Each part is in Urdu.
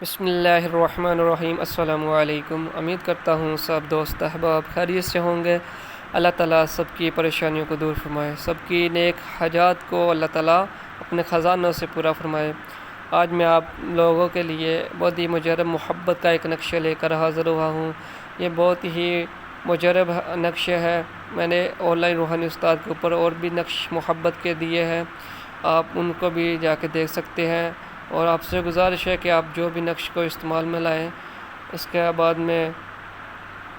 بسم اللہ الرحمن الرحیم۔ السلام علیکم۔ امید کرتا ہوں سب دوست احباب خیریت سے ہوں گے۔ اللہ تعالیٰ سب کی پریشانیوں کو دور فرمائے، سب کی نیک حاجات کو اللہ تعالیٰ اپنے خزانوں سے پورا فرمائے۔ آج میں آپ لوگوں کے لیے بہت ہی مجرب محبت کا ایک نقشہ لے کر حاضر ہوا ہوں۔ یہ بہت ہی مجرب نقشہ ہے۔ میں نے آن لائن روحانی استاد کے اوپر اور بھی نقش محبت کے دیے ہیں، آپ ان کو بھی جا کے دیکھ سکتے ہیں۔ اور آپ سے گزارش ہے کہ آپ جو بھی نقش کو استعمال میں لائیں، اس کے بعد میں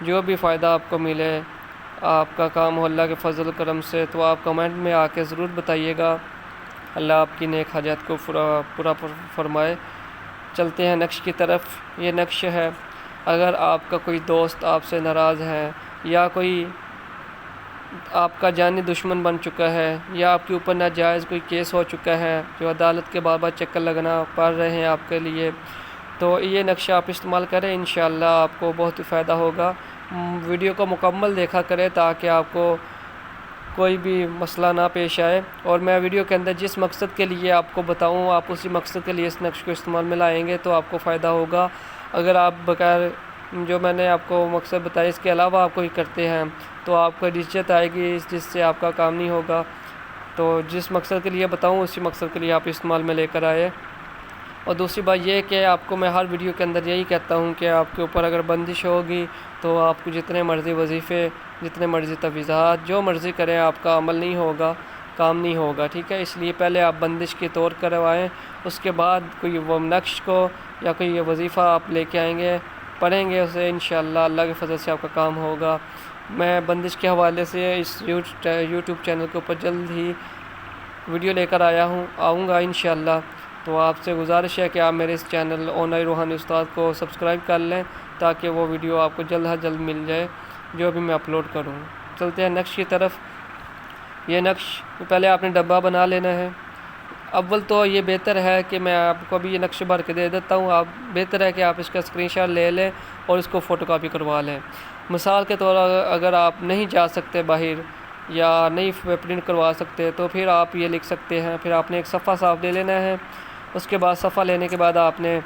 جو بھی فائدہ آپ کو ملے، آپ کا کام ہو اللہ کے فضل و کرم سے، تو آپ کمنٹ میں آ کے ضرور بتائیے گا۔ اللہ آپ کی نیک حاجات کو پورا فرمائے۔ چلتے ہیں نقش کی طرف۔ یہ نقش ہے، اگر آپ کا کوئی دوست آپ سے ناراض ہے، یا کوئی آپ کا جانی دشمن بن چکا ہے، یا آپ کے اوپر ناجائز کوئی کیس ہو چکا ہے جو عدالت کے بار بار چکر لگنا پڑ رہے ہیں آپ کے لیے، تو یہ نقشہ آپ استعمال کریں، انشاءاللہ آپ کو بہت ہی فائدہ ہوگا۔ ویڈیو کو مکمل دیکھا کریں تاکہ آپ کو کوئی بھی مسئلہ نہ پیش آئے، اور میں ویڈیو کے اندر جس مقصد کے لیے آپ کو بتاؤں، آپ اسی مقصد کے لیے اس نقش کو استعمال میں لائیں گے تو آپ کو فائدہ ہوگا۔ اگر آپ بغیر جو میں نے آپ کو مقصد بتایا اس کے علاوہ آپ کوئی کرتے ہیں تو آپ کو ڈیجیت آئے گی جس سے آپ کا کام نہیں ہوگا۔ تو جس مقصد کے لیے بتاؤں اسی مقصد کے لیے آپ استعمال میں لے کر آئے۔ اور دوسری بات یہ کہ آپ کو میں ہر ویڈیو کے اندر یہی کہتا ہوں کہ آپ کے اوپر اگر بندش ہوگی تو آپ کو جتنے مرضی وظیفے، جتنے مرضی تفویضات، جو مرضی کریں، آپ کا عمل نہیں ہوگا، کام نہیں ہوگا، ٹھیک ہے؟ اس لیے پہلے آپ بندش کی طور کروائیں، اس کے بعد کوئی وہ نقش کو یا کوئی وظیفہ آپ لے کے آئیں گے، پڑھیں گے اسے، انشاءاللہ اللہ کے فضل سے آپ کا کام ہوگا۔ میں بندش کے حوالے سے اس یوٹیوب چینل کے اوپر جلد ہی ویڈیو لے کر آؤں گا انشاءاللہ۔ تو آپ سے گزارش ہے کہ آپ میرے اس چینل آن لائن روحانی استاد کو سبسکرائب کر لیں تاکہ وہ ویڈیو آپ کو جلد از جلد مل جائے جو بھی میں اپلوڈ کروں۔ چلتے ہیں نقش کی طرف۔ یہ نقش پہلے آپ نے ڈبہ بنا لینا ہے۔ اول تو یہ بہتر ہے کہ میں آپ کو ابھی یہ نقش بھر کے دے دیتا ہوں، آپ بہتر ہے کہ آپ اس کا اسکرین شاٹ لے لیں اور اس کو فوٹو کاپی کروا لیں۔ مثال کے طور اگر آپ نہیں جا سکتے باہر یا نہیں پرنٹ کروا سکتے تو پھر آپ یہ لکھ سکتے ہیں، پھر آپ نے ایک صفحہ صاف لے لینا ہے۔ اس کے بعد صفحہ لینے کے بعد آپ نے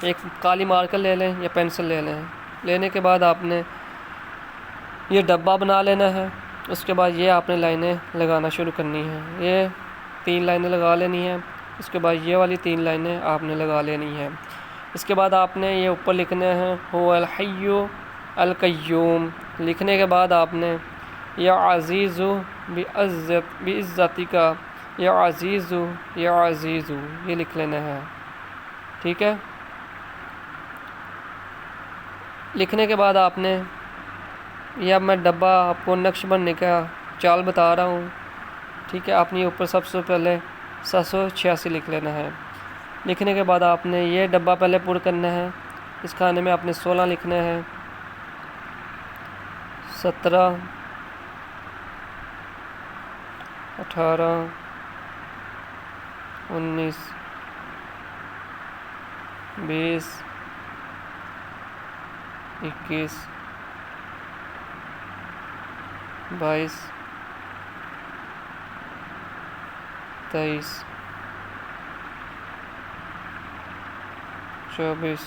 ایک کالی مارکر لے لیں یا پینسل لے لیں، لینے کے بعد آپ نے یہ ڈبہ بنا لینا ہے۔ اس کے بعد یہ آپ نے لائنیں لگانا شروع کرنی ہیں، یہ 3 لائنیں لگا لینی ہیں۔ اس کے بعد یہ والی 3 لائنیں آپ نے لگا لینی ہیں۔ اس کے بعد آپ نے یہ اوپر لکھنا ہے هو الحی القیوم۔ لکھنے کے بعد آپ نے یا عزیز بعزتی کا، یا عزیز یا عزیز، یہ لکھ لینا ہے، ٹھیک ہے؟ لکھنے کے بعد آپ نے یہ، اب میں ڈبہ آپ کو نقش بننے کا چال بتا رہا ہوں، ٹھیک ہے؟ آپ نے اوپر سب سے پہلے 786 لکھ لینا ہے۔ لکھنے کے بعد آپ نے یہ ڈبہ پہلے پر کرنا ہے۔ اس کھانے میں آپ نے 16 لکھنا ہے، 17، 18، 19، 20، 21، 22، 23، 24،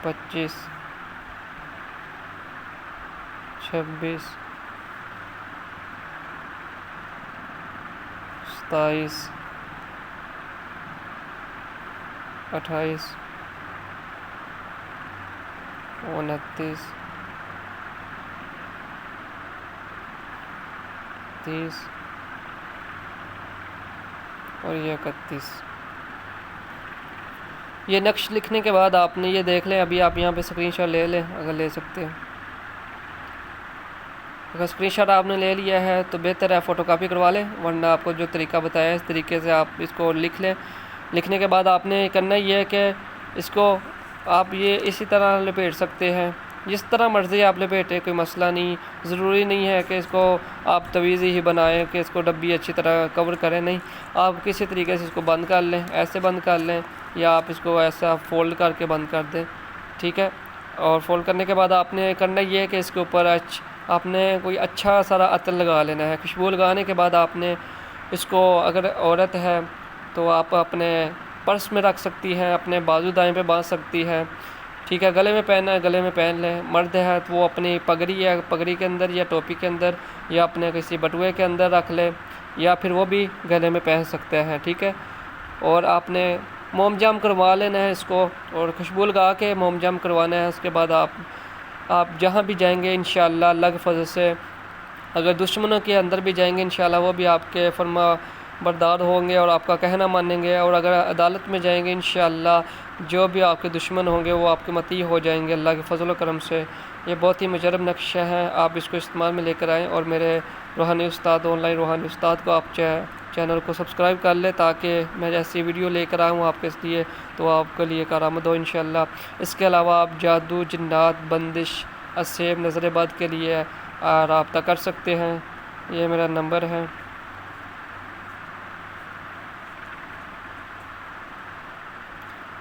25، 26، 27، 28، 29، 30 اور یہ 31۔ یہ نقش لکھنے کے بعد آپ نے یہ دیکھ لیں، ابھی آپ یہاں پہ اسکرین شاٹ لے لیں اگر لے سکتے ہیں۔ اگر اسکرین شاٹ آپ نے لے لیا ہے تو بہتر ہے فوٹو کاپی کروا لیں، ورنہ آپ کو جو طریقہ بتایا ہے اس طریقے سے آپ اس کو لکھ لیں۔ لکھنے کے بعد آپ نے کرنا یہ ہے کہ اس کو آپ یہ اسی طرح لپیٹ سکتے ہیں، جس طرح مرضی آپ لپیٹیں، کوئی مسئلہ نہیں، ضروری نہیں ہے کہ اس کو آپ تویزی ہی بنائیں کہ اس کو ڈبی اچھی طرح کور کریں، نہیں، آپ کسی طریقے سے اس کو بند کر لیں، ایسے بند کر لیں، یا آپ اس کو ایسا فولڈ کر کے بند کر دیں، ٹھیک ہے؟ اور فولڈ کرنے کے بعد آپ نے کرنا یہ ہے کہ اس کے اوپر آپ نے کوئی اچھا سارا عطر لگا لینا ہے۔ خوشبو لگانے کے بعد آپ نے اس کو، اگر عورت ہے تو آپ اپنے پرس میں رکھ سکتی ہیں، اپنے بازو دائیں پہ باندھ سکتی ہیں، ٹھیک ہے۔ گلے میں پہننا ہے گلے میں پہن لیں، مرد ہے تو وہ اپنی پگڑی کے اندر یا ٹوپی کے اندر یا اپنے کسی بٹوے کے اندر رکھ لے، یا پھر وہ بھی گلے میں پہن سکتے ہیں، ٹھیک ہے۔ اور آپ نے موم جام کروا لینا ہے اس کو، اور خوشبو لگا کے موم جام کروانا ہے۔ اس کے بعد آپ جہاں بھی جائیں گے انشاءاللہ اللہ کے فضل سے، اگر دشمنوں کے اندر بھی جائیں گے انشاءاللہ وہ بھی آپ کے فرما بردار ہوں گے اور آپ کا کہنا مانیں گے، اور اگر عدالت میں جائیں گے انشاءاللہ جو بھی آپ کے دشمن ہوں گے وہ آپ کے مطیع ہو جائیں گے اللہ کے فضل و کرم سے۔ یہ بہت ہی مجرب نقشہ ہے، آپ اس کو استعمال میں لے کر آئیں، اور میرے روحانی استاد آن لائن روحانی استاد کو آپ چینل کو سبسکرائب کر لیں تاکہ میں ایسی ویڈیو لے کر آؤں آپ کے لیے تو آپ کے لیے کارآمد ہو انشاءاللہ۔ اس کے علاوہ آپ جادو، جنات، بندش، اسیب، نظر بد کے لیے رابطہ کر سکتے ہیں۔ یہ میرا نمبر ہے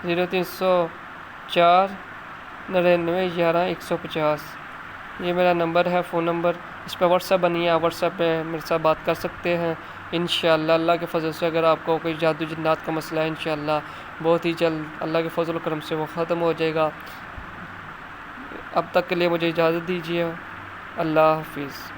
0304 99 11 150۔ یہ میرا نمبر ہے، فون نمبر، اس پہ واٹس ایپ بنی ہے، آپ واٹس ایپ پہ میرے ساتھ بات کر سکتے ہیں انشاءاللہ اللہ کے فضل سے۔ اگر آپ کو کوئی جادو جنات کا مسئلہ ہے انشاءاللہ بہت ہی جلد اللہ کے فضل و کرم سے وہ ختم ہو جائے گا۔ اب تک کے لیے مجھے اجازت دیجیے، اللہ حافظ۔